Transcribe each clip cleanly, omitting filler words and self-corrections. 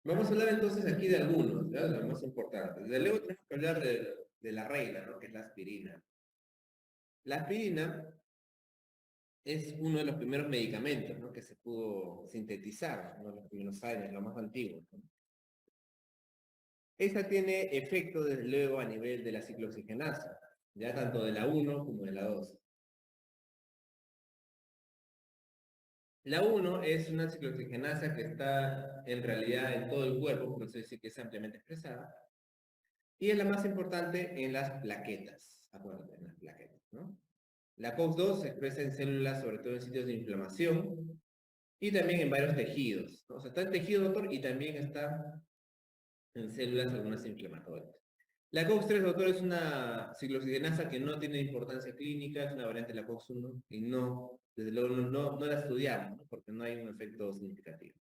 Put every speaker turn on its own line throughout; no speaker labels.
Vamos a hablar entonces aquí de algunos, ¿ya? Los más importantes. Desde luego tenemos que hablar de la reina, ¿no? Que es la aspirina. La aspirina es uno de los primeros medicamentos, ¿no? Que se pudo sintetizar, ¿no? En los primeros años, los más antiguos, ¿no? Esta tiene efecto, desde luego, a nivel de la ciclooxigenasa, ya tanto de la 1 como de la 2. La 1 es una ciclooxigenasa que está en realidad en todo el cuerpo, por eso decir que es ampliamente expresada, y es la más importante en las plaquetas, acuérdate, en las plaquetas, ¿no? La COX-2 se expresa en células, sobre todo en sitios de inflamación, y también en varios tejidos, ¿no? O sea, está en tejido, doctor, y también está en células algunas inflamatorias. La COX-3, doctor, es una ciclooxigenasa que no tiene importancia clínica, es una variante de la COX-1, y no, desde luego, no la estudiamos, ¿no? Porque no hay un efecto significativo.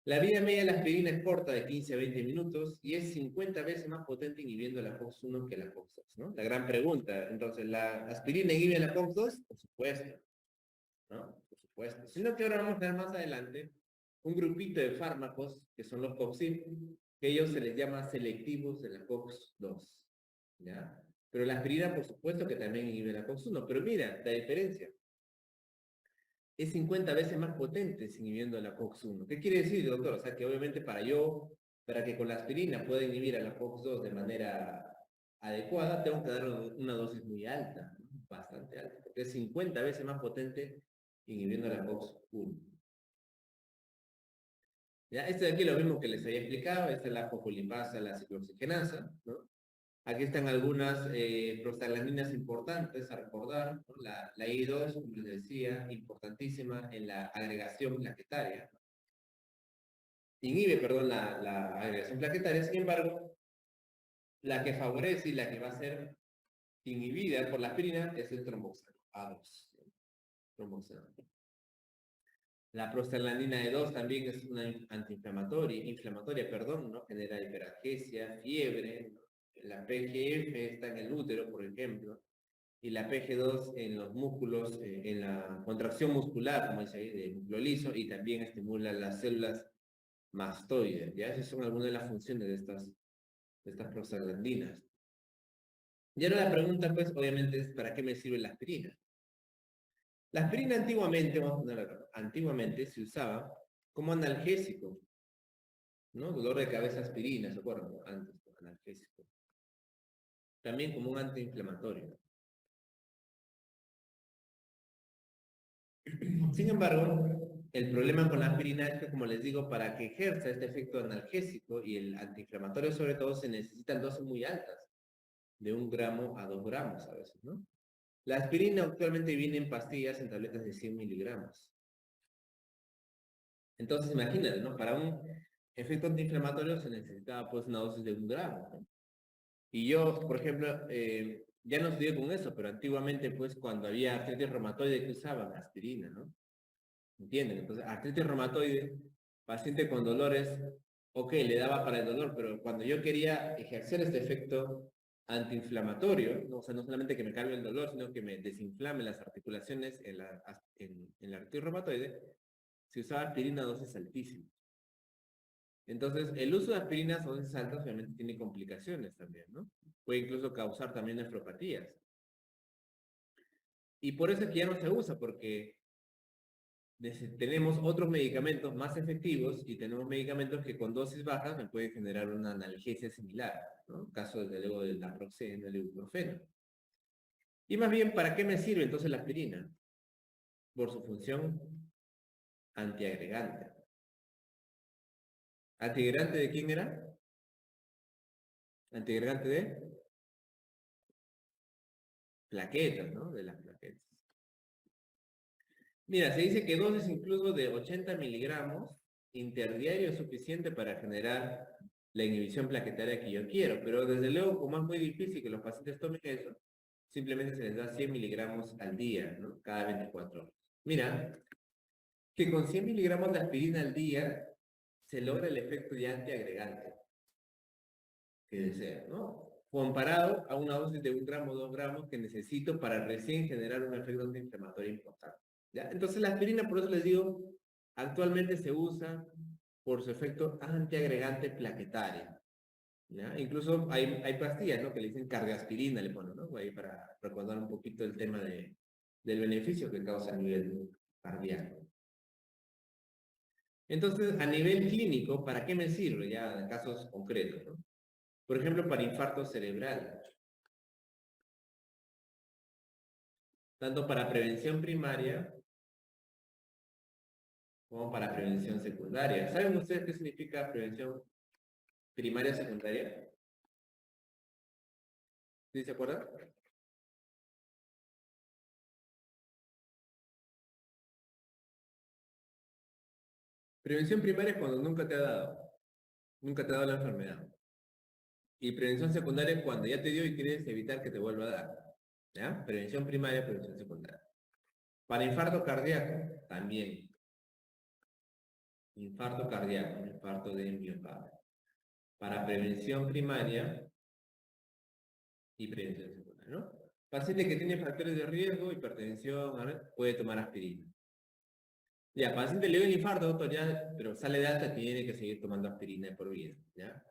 La vida media de la aspirina es corta, de 15 a 20 minutos, y es 50 veces más potente inhibiendo la COX-1 que la COX-2, ¿no? La gran pregunta, entonces, ¿la aspirina inhibe la COX-2? Por supuesto, ¿no? Por supuesto. Sino que ahora vamos a ver más adelante un grupito de fármacos, que son los COXIB, que ellos se les llama selectivos de la COX-2, ¿ya? Pero la aspirina, por supuesto, que también inhibe la COX-1, pero mira, la diferencia. Es 50 veces más potente inhibiendo la COX-1. ¿Qué quiere decir, doctor? O sea, que obviamente para que con la aspirina pueda inhibir a la COX-2 de manera adecuada, tengo que dar una dosis muy alta, ¿no? Bastante alta, porque es 50 veces más potente inhibiendo la COX-1. ¿Ya? Este de aquí es lo mismo que les había explicado, esta es la fosfolipasa, la ciclooxigenasa, ¿no? Aquí están algunas prostaglandinas importantes a recordar, ¿no? La I2, como les decía, importantísima en la agregación plaquetaria. Inhibe, perdón, la agregación plaquetaria, sin embargo, la que favorece y la que va a ser inhibida por la aspirina es el tromboxano, A2. Tromboxano. La prostaglandina E2 también es una inflamatoria, perdón, ¿no? Genera hiperalgesia, fiebre, ¿no? La PGF está en el útero, por ejemplo, y la PG2 en los músculos, en la contracción muscular, como dice ahí, de músculo liso, y también estimula las células mastoides. ¿Ya? Esas son algunas de las funciones de estas prostaglandinas. Y ahora la pregunta, pues, obviamente, es ¿para qué me sirve la aspirina? La aspirina antiguamente, vamos a poner acá, antiguamente se usaba como analgésico, ¿no? Dolor de cabeza, aspirina, ¿se acuerdan? Antes, analgésico. También como un antiinflamatorio. Sin embargo, el problema con la aspirina es que, como les digo, para que ejerza este efecto analgésico y el antiinflamatorio sobre todo, se necesitan dosis muy altas, de 1 gramo a 2 gramos a veces, ¿no? La aspirina actualmente viene en pastillas en tabletas de 100 miligramos. Entonces, imagínate, ¿no? Para un efecto antiinflamatorio se necesitaba pues una dosis de 1 gramo, ¿no? Y yo, por ejemplo, ya no estudié con eso, pero antiguamente, pues, cuando había artritis reumatoide, que usaban aspirina, ¿no? ¿Entienden? Entonces, artritis reumatoide, paciente con dolores, ok, le daba para el dolor, pero cuando yo quería ejercer este efecto antiinflamatorio, ¿no? O sea, no solamente que me calme el dolor, sino que me desinflame las articulaciones en la artritis reumatoide, se usaba aspirina a dosis altísimas. Entonces, el uso de aspirinas a dosis altas obviamente tiene complicaciones también, ¿no? Puede incluso causar también nefropatías. Y por eso es que ya no se usa, porque tenemos otros medicamentos más efectivos y tenemos medicamentos que con dosis bajas me pueden generar una analgesia similar, ¿no? Caso desde luego del naproxeno, del ibuprofeno. Y más bien, ¿para qué me sirve entonces la aspirina? Por su función antiagregante. ¿Antiagregante de quién era? Antiagregante de plaquetas, ¿no? De las plaquetas. Mira, se dice que dosis incluso de 80 miligramos interdiario es suficiente para generar la inhibición plaquetaria que yo quiero, pero desde luego, como es muy difícil que los pacientes tomen eso, simplemente se les da 100 miligramos al día, ¿no? Cada 24 horas. Mira, que con 100 miligramos de aspirina al día se logra el efecto ya antiagregante que desea, ¿no? Comparado a una dosis de 1 gramo o 2 gramos que necesito para recién generar un efecto antiinflamatorio importante. ¿Ya? Entonces la aspirina, por eso les digo, actualmente se usa por su efecto antiagregante plaquetario. ¿Ya? Incluso hay pastillas, ¿no? Que le dicen cardioaspirina, le ponen, ¿no? Ahí para recordar un poquito el tema del beneficio que causa a nivel cardíaco. Entonces, a nivel clínico, ¿para qué me sirve? Ya en casos concretos, ¿no? Por ejemplo, para infarto cerebral. Tanto para prevención primaria como para prevención secundaria. ¿Saben ustedes qué significa prevención primaria secundaria? ¿Sí se acuerdan? Prevención primaria es cuando nunca te ha dado la enfermedad. Y prevención secundaria es cuando ya te dio y quieres evitar que te vuelva a dar. ¿Ya? Prevención primaria, prevención secundaria. Para infarto cardíaco, también. Infarto cardíaco, infarto de miocardio. Para prevención primaria y prevención secundaria, ¿no? Paciente que tiene factores de riesgo, hipertensión, ¿vale? Puede tomar aspirina. Ya, paciente le dio un infarto, doctor, ya, pero sale de alta, tiene que seguir tomando aspirina por vida, ¿ya?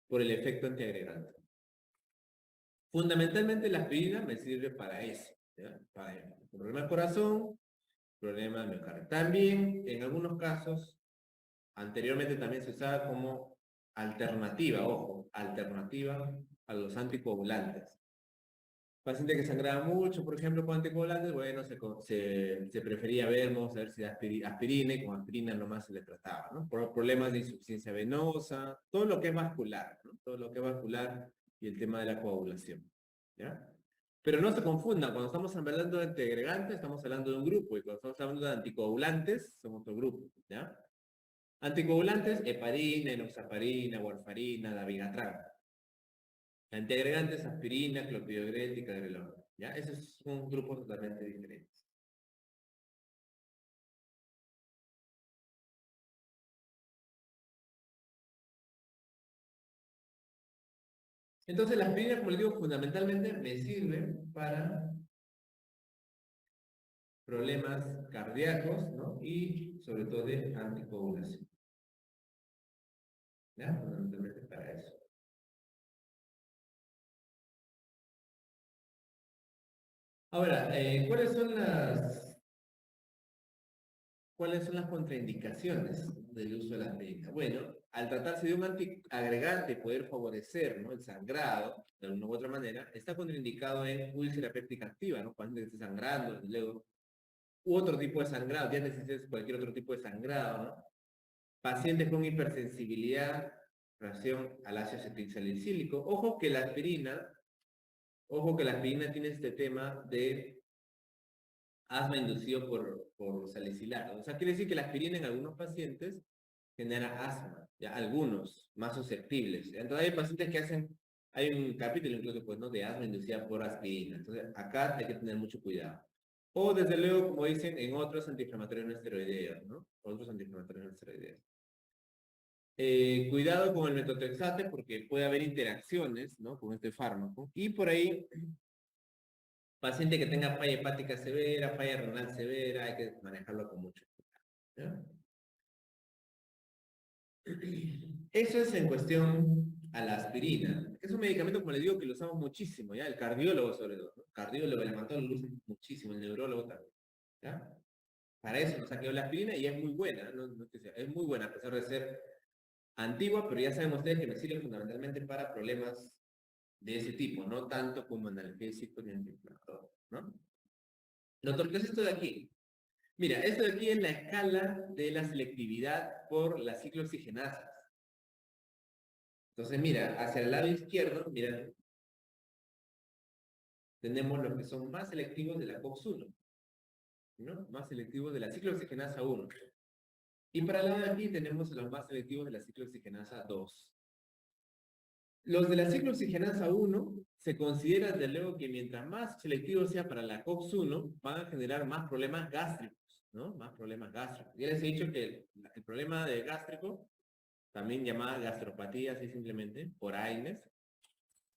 Por el efecto antiagregante. Fundamentalmente la aspirina me sirve para eso, ¿ya? Para el problema del corazón, problema de miocardio. También, en algunos casos, anteriormente también se usaba como alternativa, ojo, alternativa a los anticoagulantes. Paciente que sangraba mucho, por ejemplo, con anticoagulantes, bueno, se prefería ver, vamos a ver si aspirina, y con aspirina nomás se le trataba, ¿no? Por problemas de insuficiencia venosa, todo lo que es vascular, ¿no? Todo lo que es vascular y el tema de la coagulación, ¿ya? Pero no se confundan, cuando estamos hablando de antiagregantes, estamos hablando de un grupo, y cuando estamos hablando de anticoagulantes, son otro grupo, ¿ya? Anticoagulantes, heparina, enoxaparina, warfarina, dabigatran. Antiagregantes, aspirina, clopidogrel y cadrelona. ¿Ya? Esos son grupos totalmente diferentes. Entonces, la aspirina, como les digo, fundamentalmente me sirve para problemas cardíacos, ¿no? Y sobre todo de anticoagulación. ¿Ya? Fundamentalmente para eso. Ahora, ¿cuáles son las contraindicaciones del uso de la aspirina? Bueno, al tratarse de un antiagregante poder favorecer, ¿no?, el sangrado, de alguna u otra manera, está contraindicado en úlcera péptica activa, ¿no? Cuando esté sangrando, luego, u otro tipo de sangrado, ya necesitas cualquier otro tipo de sangrado, ¿no? Pacientes con hipersensibilidad en relación al ácido acetilsalicílico. Ojo que la aspirina tiene este tema de asma inducido por salicilato. O sea, quiere decir que la aspirina en algunos pacientes genera asma, ya algunos más susceptibles. Entonces hay pacientes que hay un capítulo incluso pues, ¿no?, de asma inducida por aspirina. Entonces acá hay que tener mucho cuidado. O desde luego, como dicen, en otros antiinflamatorios no esteroideos, ¿no? Otros antiinflamatorios no esteroideos. Cuidado con el metotrexate porque puede haber interacciones, ¿no?, con este fármaco. Y por ahí paciente que tenga falla hepática severa, falla renal severa, hay que manejarlo con mucho cuidado, ¿ya? Eso es en cuestión a la aspirina. Es un medicamento, como les digo, que lo usamos muchísimo, ¿ya? El cardiólogo sobre todo, ¿no? El cardiólogo, el hematólogo lo usa muchísimo, el neurólogo también, ¿ya? Para eso nos ha quedado la aspirina y es muy buena, es muy buena, a pesar de ser antigua, pero ya saben ustedes que me sirve fundamentalmente para problemas de ese tipo, no tanto como analgésico ni antiinflamatorio, ¿no? Doctor, ¿qué es esto de aquí? Mira, esto de aquí es la escala de la selectividad por las ciclooxigenasas. Entonces, mira, hacia el lado izquierdo, mira, tenemos los que son más selectivos de la COX-1, ¿no? Más selectivos de la ciclooxigenasa 1. Y para el lado de aquí tenemos los más selectivos de la ciclooxigenasa 2. Los de la ciclooxigenasa 1 se considera, desde luego, que mientras más selectivo sea para la COX-1, van a generar más problemas gástricos, ¿no? Más problemas gástricos. Ya les he dicho que el problema de gástrico, también llamada gastropatía, así simplemente, por AINES,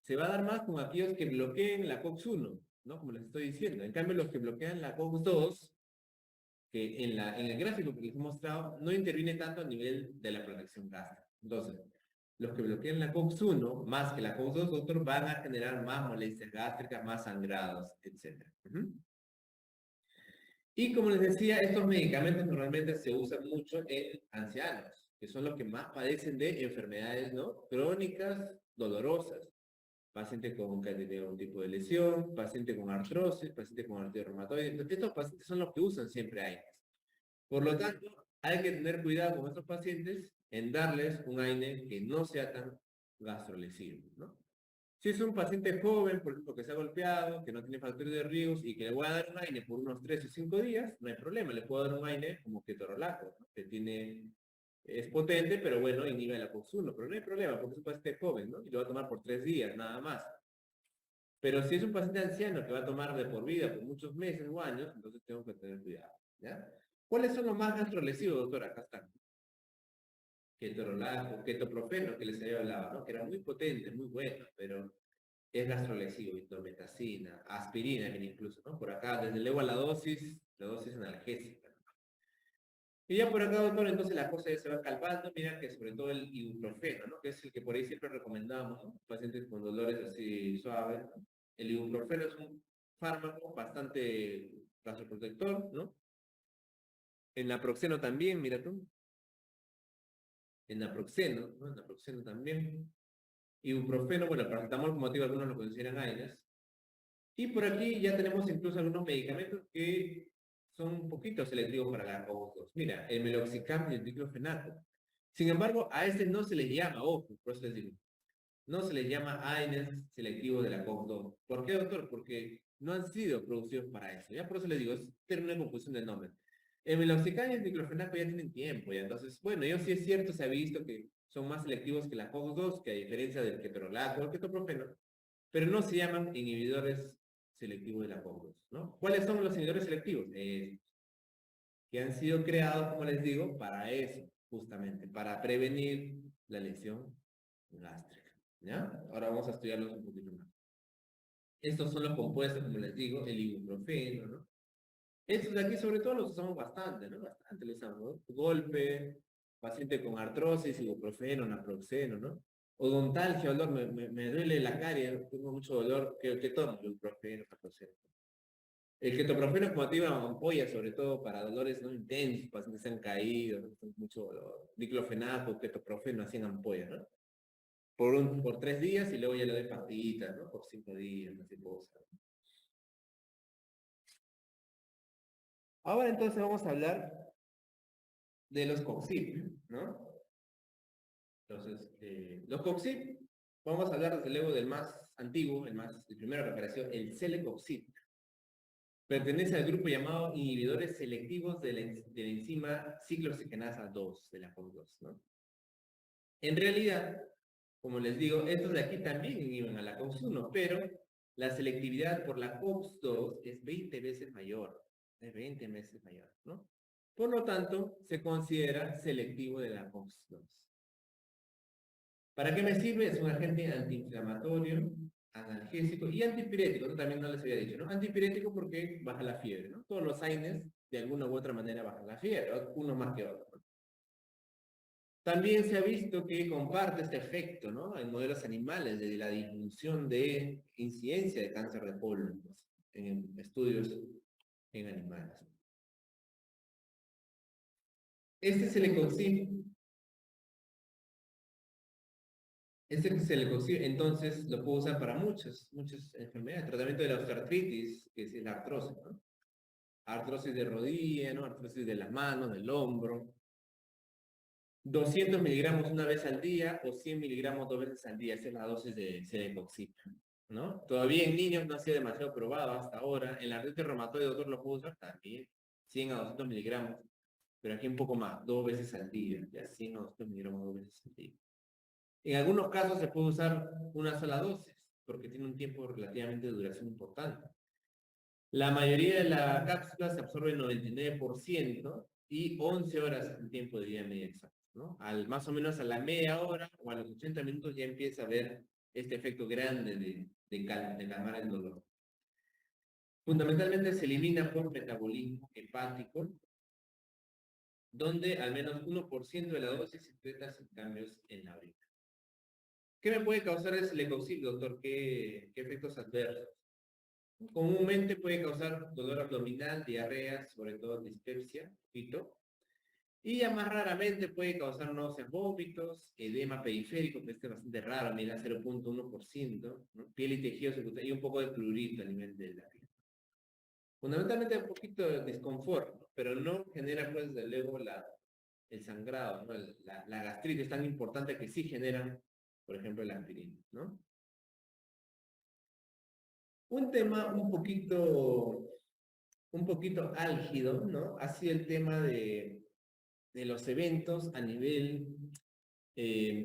se va a dar más con aquellos que bloqueen la COX-1, ¿no? Como les estoy diciendo. En cambio, los que bloquean la COX-2 que en el gráfico que les he mostrado no interviene tanto a nivel de la protección gástrica. Entonces, los que bloquean la COX-1 más que la COX-2, doctor, van a generar más molestias gástricas, más sangrados, etc. Y como les decía, estos medicamentos normalmente se usan mucho en ancianos, que son los que más padecen de enfermedades, ¿no?, crónicas, dolorosas. Paciente con que tiene algún tipo de lesión, paciente con artrosis, paciente con artritis reumatoide. Estos pacientes son los que usan siempre AINES. Por lo tanto, hay que tener cuidado con estos pacientes en darles un AINE que no sea tan gastrolesivo, ¿no? Si es un paciente joven, por ejemplo, que se ha golpeado, que no tiene factores de riesgos y que le voy a dar un AINE por unos 3 o 5 días, no hay problema, le puedo dar un AINE como ketorolaco, ¿no?, que es potente, pero bueno, inhibe la COX-1, pero no hay problema, porque es un paciente joven, ¿no?, y lo va a tomar por 3 días, nada más. Pero si es un paciente anciano que va a tomar de por vida, por muchos meses o años, entonces tengo que tener cuidado, ¿ya? ¿Cuáles son los más gastrolesivos, doctor? Acá están. Ketorolaco, ketoprofeno, que les había hablado, ¿no?, que era muy potente, muy bueno, pero es gastrolesivo, indometacina, aspirina, incluso, ¿no? Por acá, desde luego a la dosis analgésica. Y ya por acá, doctor, entonces la cosa ya se va calmando. Mira que sobre todo el ibuprofeno, ¿no?, que es el que por ahí siempre recomendamos, ¿no?, pacientes con dolores así suaves, ¿no? El ibuprofeno es un fármaco bastante gastroprotector, ¿no? En naproxeno también, mira tú. En naproxeno, ¿no? En naproxeno también. Ibuprofeno, bueno, paracetamol, como te digo, algunos lo consideran AINES. Y por aquí ya tenemos incluso algunos medicamentos que son un poquito selectivos para la COX-2. Mira, el meloxicam y el diclofenaco. Sin embargo, a este no se le llama, ojo, por eso les digo, no se le llama AINES selectivo de la COX-2. ¿Por qué, doctor? Porque no han sido producidos para eso. Ya por eso les digo, es una confusión de nombre. El meloxicam y el diclofenaco ya tienen tiempo, ya. Entonces, bueno, yo sí es cierto, se ha visto que son más selectivos que la COX-2, que a diferencia del ketorolaco o el ketoprofeno, pero no se llaman inhibidores selectivos de la COX-2, ¿no? ¿Cuáles son los inhibidores selectivos? Que han sido creados, como les digo, para eso, justamente, para prevenir la lesión gástrica, ¿ya? Ahora vamos a estudiarlos un poquito más. Estos son los compuestos, como les digo, el ibuprofeno, ¿no? Estos de aquí sobre todo los usamos bastante, ¿no? Bastante los usamos, ¿no? Golpe, paciente con artrosis, ibuprofeno, naproxeno, ¿no? Odontalgia, dolor, me duele la carie, tengo mucho dolor, ¿qué tomo? Ibuprofeno, naproxeno. El ketoprofeno, como te digo, ampolla, sobre todo para dolores no intensos, pacientes se han caído, ¿no?, mucho dolor. Diclofenaco, ketoprofeno, así en ampolla, ¿no? Por 3 días y luego ya le doy pastillitas, ¿no? Por 5 días, así cosas. Ahora entonces vamos a hablar de los COXIP, ¿no? Entonces, los COXIP, vamos a hablar desde luego del más antiguo, el primero que apareció, el Celecoxib. Pertenece al grupo llamado inhibidores selectivos de la enzima ciclooxigenasa 2 de la COX-2, ¿no? En realidad, como les digo, estos de aquí también inhiben a la COX-1, pero la selectividad por la COX-2 es 20 veces mayor, es 20 veces mayor, ¿no? Por lo tanto, se considera selectivo de la COX-2. ¿Para qué me sirve? Es un agente antiinflamatorio, analgésico y antipirético, ¿no? También no les había dicho, ¿no? Antipirético porque baja la fiebre, ¿no? Todos los AINES, de alguna u otra manera, bajan la fiebre, uno más que otro, ¿no? También se ha visto que comparte este efecto, ¿no?, en modelos animales de la disminución de incidencia de cáncer de colon, ¿no?, en estudios en animales. Este Celecoxib, entonces lo puedo usar para muchas enfermedades. Tratamiento de la osteoartritis, que es la artrosis, ¿no? Artrosis de rodilla, ¿no? Artrosis de las manos, del hombro. 200 miligramos una vez al día o 100 miligramos 2 veces al día. Esa es la dosis de Celecoxib, ¿no? Todavía en niños no ha sido demasiado probado hasta ahora. En la artritis reumatoide, doctor, lo puedo usar también. 100 a 200 miligramos. Pero aquí un poco más, 2 veces al día. Ya 100 a 200 miligramos 2 veces al día. En algunos casos se puede usar una sola dosis, porque tiene un tiempo relativamente de duración importante. La mayoría de la cápsula se absorbe el 99% y 11 horas en tiempo de vida media exacto, ¿no? Más o menos a la media hora o a los 80 minutos ya empieza a haber este efecto grande de calmar el dolor. Fundamentalmente se elimina por metabolismo hepático donde al menos 1% de la dosis se trata sin cambios en la orina. ¿Qué me puede causar el celecoxib, doctor? ¿Qué efectos adversos? Comúnmente puede causar dolor abdominal, diarrea, sobre todo dispepsia, pito, y ya más raramente puede causar náuseas, vómitos, edema periférico, que este es bastante raro, mira, 0.1%, ¿no? Piel y tejido secundario, y un poco de prurito a nivel de la piel. Fundamentalmente un poquito de desconfort, ¿no? Pero no genera, pues, desde luego, el sangrado, ¿no? La gastritis tan importante que sí generan, por ejemplo, la aspirina, ¿no? Un tema un poquito álgido, ¿no? Ha sido el tema de los eventos a nivel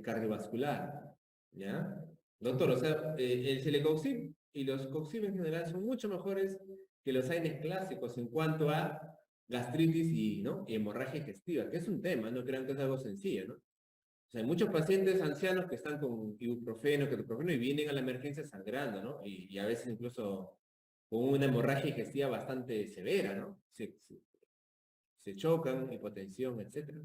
cardiovascular, ¿ya? Doctor, o sea, el celecoxib y los coxib en general son mucho mejores que los AINES clásicos en cuanto a gastritis y, ¿no? y hemorragia digestiva, que es un tema, no crean que es algo sencillo, ¿no? O sea, hay muchos pacientes ancianos que están con ibuprofeno, ketoprofeno y vienen a la emergencia sangrando, ¿no? Y a veces incluso con una hemorragia digestiva bastante severa, ¿no? Se chocan, hipotensión, etcétera.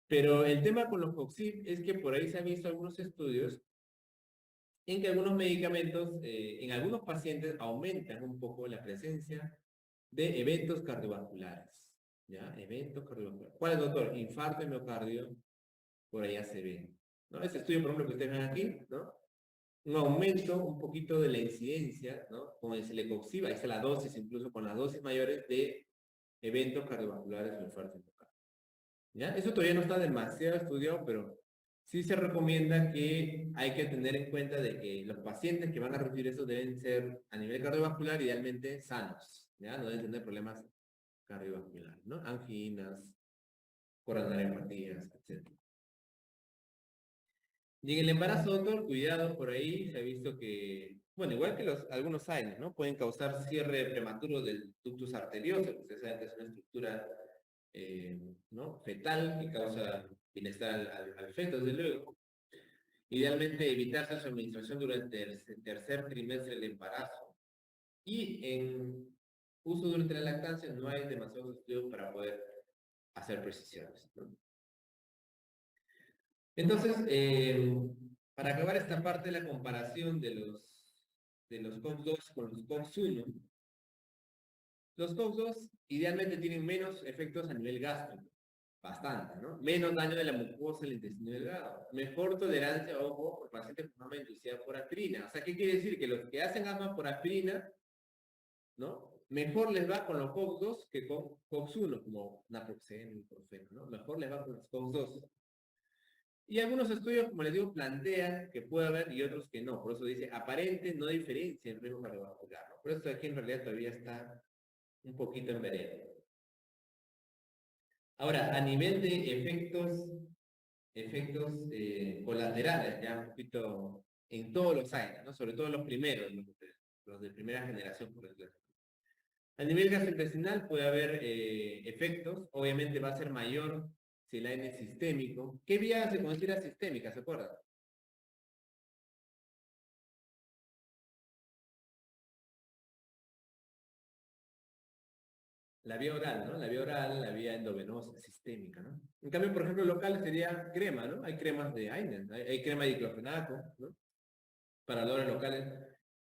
Pero el tema con los coxib es que por ahí se han visto algunos estudios en que algunos medicamentos, en algunos pacientes, aumentan un poco la presencia de eventos cardiovasculares. ¿Ya? Eventos cardiovasculares. ¿Cuál es, doctor? Infarto de miocardio, por allá se ve. ¿No? Ese estudio, por ejemplo, que ustedes ven aquí, ¿no? Un aumento un poquito de la incidencia, ¿no? Con el celecoxib, ahí está la dosis, incluso con las dosis mayores de eventos cardiovasculares o infarto de miocardio. ¿Ya? Eso todavía no está demasiado estudiado, pero sí se recomienda que hay que tener en cuenta de que los pacientes que van a recibir eso deben ser a nivel cardiovascular idealmente sanos, ¿ya? No deben tener problemas cardiovasculares, ¿no? Anginas, coronariopatías, etc. Y en el embarazo, doctor, cuidado por ahí, se ha visto que, bueno, igual que algunos AINES, ¿no? Pueden causar cierre prematuro del ductus arterioso, que ustedes saben que es una estructura ¿no? fetal que causa bienestar al feto, desde luego. Idealmente evitarse su administración durante el tercer trimestre del embarazo. Y en uso durante la lactancia no hay demasiados estudios para poder hacer precisiones, ¿no? Entonces, para acabar esta parte de la comparación de los COX-2 con los COX-1, los COX-2 idealmente tienen menos efectos a nivel gástrico, bastante, ¿no? Menos daño de la mucosa del intestino delgado, mejor tolerancia, ojo, por pacientes con asma inducida por aspirina. O sea, ¿qué quiere decir? Que los que hacen asma por aspirina, ¿no? Mejor les va con los COX-2 que con COX-1, como naproxeno, ibuprofeno, ¿no? Mejor les va con los COX-2. Y algunos estudios, como les digo, plantean que puede haber y otros que no. Por eso dice, aparente no diferencia en riesgo cardiovascular, ¿no? Por eso aquí en realidad todavía está un poquito en vereda. Ahora, a nivel de efectos colaterales, ya un poquito en todos los años, ¿no? Sobre todo los primeros, los de primera generación, por ejemplo. A nivel gastrointestinal puede haber efectos, obviamente va a ser mayor si el AINE es sistémico. ¿Qué vía se considera sistémica, se acuerdan? La vía oral, ¿no? La vía oral, la vía endovenosa, sistémica, ¿no? En cambio, por ejemplo, local sería crema, ¿no? Hay cremas de AINE, hay crema de diclofenaco, ¿no? Para dolores locales,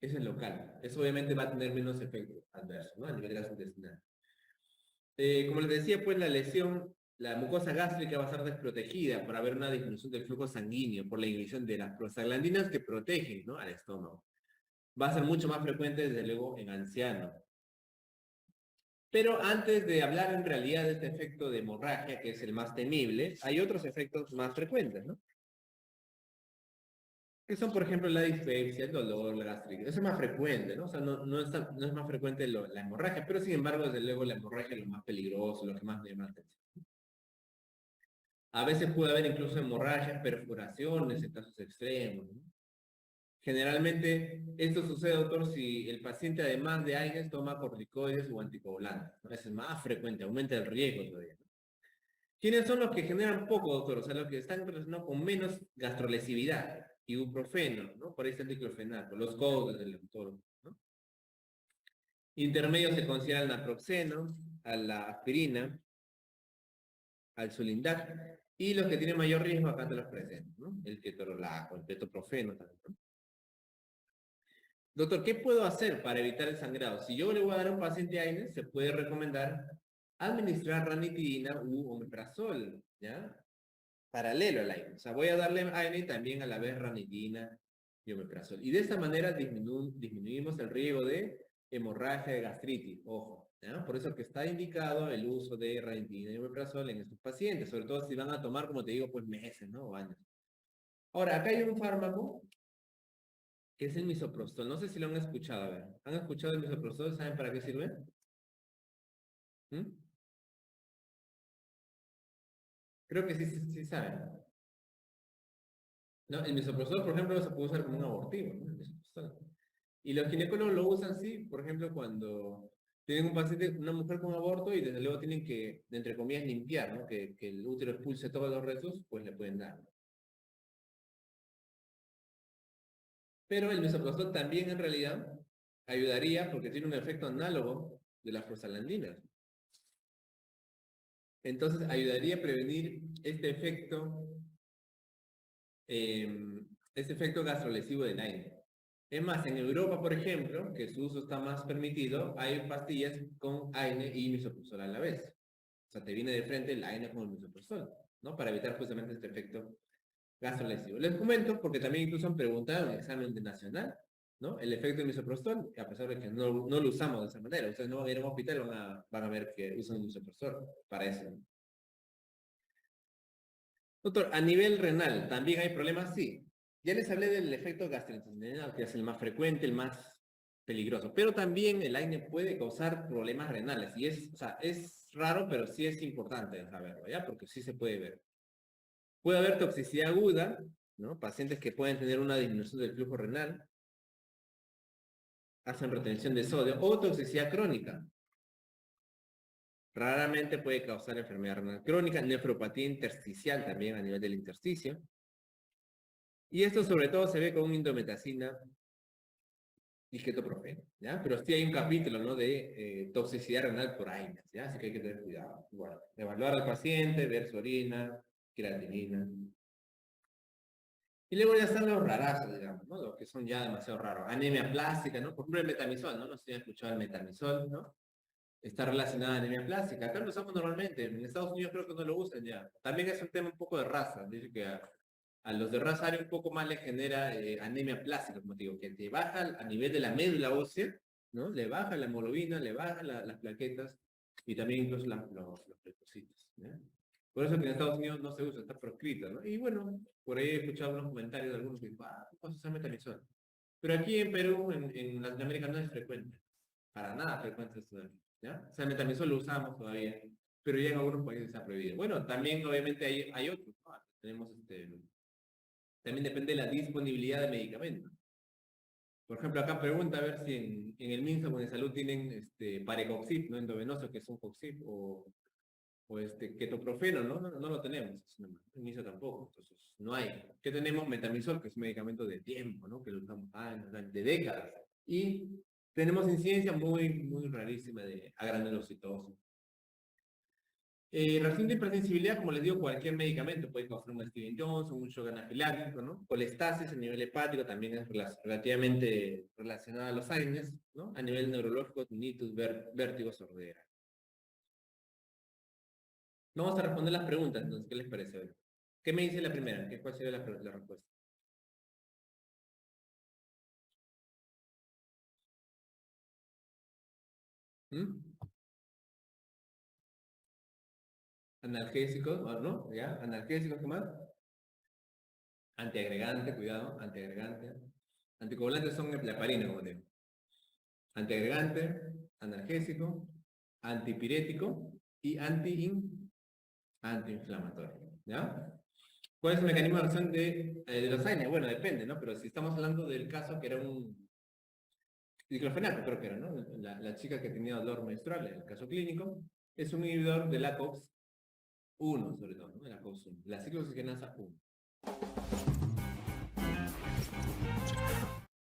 es el local. Eso obviamente va a tener menos efecto adverso, ¿no? A nivel gastrointestinal. Como les decía, pues la lesión, la mucosa gástrica va a estar desprotegida por haber una disminución del flujo sanguíneo, por la inhibición de las prostaglandinas que protegen, ¿no? Al estómago. Va a ser mucho más frecuente, desde luego, en ancianos. Pero antes de hablar en realidad de este efecto de hemorragia, que es el más temible, hay otros efectos más frecuentes, ¿no? Que son, por ejemplo, la dispepsia, el dolor, la gastritis. Eso es más frecuente, ¿no? O sea, no es más frecuente la hemorragia, pero sin embargo, desde luego, la hemorragia es lo más peligroso, lo que más me llama la atención. A veces puede haber incluso hemorragias, perforaciones en casos extremos, ¿no? Generalmente, esto sucede, doctor, si el paciente, además de AINES, toma corticoides o anticoagulantes, ¿no? Eso es más frecuente, aumenta el riesgo todavía, ¿no? ¿Quiénes son los que generan poco, doctor? O sea, los que están relacionados con menos gastrolesividad, ibuprofeno, ¿no? Por ahí está el diclofenaco, los codos del autor, ¿no? Intermedios se considera el naproxeno, a la aspirina, al Sulindac. Y los que tienen mayor riesgo, acá te los presento, ¿no? El ketorolaco, el ketoprofeno también, ¿no? Doctor, ¿qué puedo hacer para evitar el sangrado? Si yo le voy a dar a un paciente AINES, se puede recomendar administrar ranitidina u omeprazol, ¿ya? Paralelo al AINES. O sea, voy a darle AINES y también a la vez ranitidina y omeprazol. Y de esta manera disminuimos el riesgo de hemorragia de gastritis, ojo, ¿ya? Por eso que está indicado el uso de ranitidina y omeprazol en estos pacientes, sobre todo si van a tomar, como te digo, pues meses, ¿no? O años. Ahora, acá hay un fármaco que es el misoprostol. No sé si lo han escuchado, a ver. ¿Han escuchado el misoprostol? ¿Saben para qué sirve? ¿Mm? Creo que sí saben. ¿No? El misoprostol, por ejemplo, se puede usar como un abortivo, ¿no? El misoprostol. Y los ginecólogos lo usan, sí, por ejemplo, cuando tienen un paciente, una mujer con aborto y desde luego tienen que, entre comillas, limpiar, ¿no? Que el útero expulse todos los restos, pues le pueden dar. Pero el misoprostol también en realidad ayudaría porque tiene un efecto análogo de las prostaglandinas. Entonces ayudaría a prevenir este efecto gastrolesivo del AINE. Es más, en Europa, por ejemplo, que su uso está más permitido, hay pastillas con AINE y misoprostol a la vez. O sea, te viene de frente el AINE con el misoprostol, ¿no? Para evitar justamente este efecto gastrolesivo. Les comento porque también incluso han preguntado en el examen de nacional, ¿no? El efecto del misoprostol, a pesar de que no lo usamos de esa manera. Ustedes no van a ir a un hospital y van a ver que usan un misoprostol para eso, ¿no? Doctor, a nivel renal, ¿también hay problemas? Sí. Ya les hablé del efecto gastrointestinal, que es el más frecuente, el más peligroso, pero también el AINE puede causar problemas renales, y o sea, es raro, pero sí es importante saberlo, ¿ya? Porque sí se puede ver. Puede haber toxicidad aguda, ¿no? Pacientes que pueden tener una disminución del flujo renal, hacen retención de sodio, o toxicidad crónica. Raramente puede causar enfermedad renal crónica, nefropatía intersticial también a nivel del intersticio. Y esto sobre todo se ve con indometacina y ketoprofeno, ¿ya? Pero sí hay un capítulo, ¿no? De toxicidad renal por AINES, ¿ya? Así que hay que tener cuidado. Bueno, evaluar al paciente, ver su orina, creatinina. Y luego ya están los rarazos, digamos, ¿no? Los que son ya demasiado raros. Anemia plástica, ¿no? Por ejemplo, el metamizol, ¿no? No sé si han escuchado el metamizol, ¿no? Está relacionada a anemia plástica. Acá lo usamos normalmente. En Estados Unidos creo que no lo usan ya. También es un tema un poco de raza. Dice que a los de raza aria un poco más les genera anemia plástica, como te digo, que te baja a nivel de la médula ósea, ¿no? Le baja la hemoglobina, le baja las plaquetas y también incluso los leucocitos, ¿ya? Por eso que en Estados Unidos no se usa, está proscrito, ¿no? Y bueno, por ahí he escuchado unos comentarios de algunos que dicen, ¿cómo se usa metamizol? Pero aquí en Perú, en Latinoamérica no es frecuente, para nada frecuente esto, ¿ya? O sea, el metamizol lo usamos todavía, pero ya en algunos países se ha prohibido. Bueno, también obviamente hay otros, ¿no? Tenemos también depende de la disponibilidad de medicamentos. Por ejemplo, acá pregunta a ver si en el MINSA o en Salud tienen parecoxib, ¿no? Endovenoso, que es un coxib, o ketoprofeno, ¿no? No lo tenemos. En MINSA tampoco, entonces no hay. ¿Qué tenemos? Metamizol, que es un medicamento de tiempo, ¿no? Que lo usamos años, de décadas. Y tenemos incidencia muy rarísima de agranulocitosis. Reacción de hipersensibilidad, como les digo, cualquier medicamento puede causar un Steven Johnson, un shock anafiláctico, ¿no? Colestasis a nivel hepático también es relativamente relacionada a los AINES, ¿no? A nivel neurológico, tinnitus, vértigo, sordera. Vamos a responder las preguntas, entonces, ¿qué les parece hoy? ¿Qué me dice la primera? ¿Cuál sería la respuesta? ¿Mm? Analgésicos, ¿no? ¿Ya? Analgésicos, ¿qué más? Antiagregante, cuidado, antiagregante. Anticoagulantes son la heparina, como te digo. Antiagregante, analgésico, antipirético y antiinflamatorio. ¿Ya? ¿Cuál es el mecanismo de acción de los AINES? Bueno, depende, ¿no? Pero si estamos hablando del caso que era un diclofenaco, creo que era, ¿no? La chica que tenía dolor menstrual, en el caso clínico, es un inhibidor de la COX-1, sobre todo, ¿no? De la COX-1, la ciclooxigenasa 1.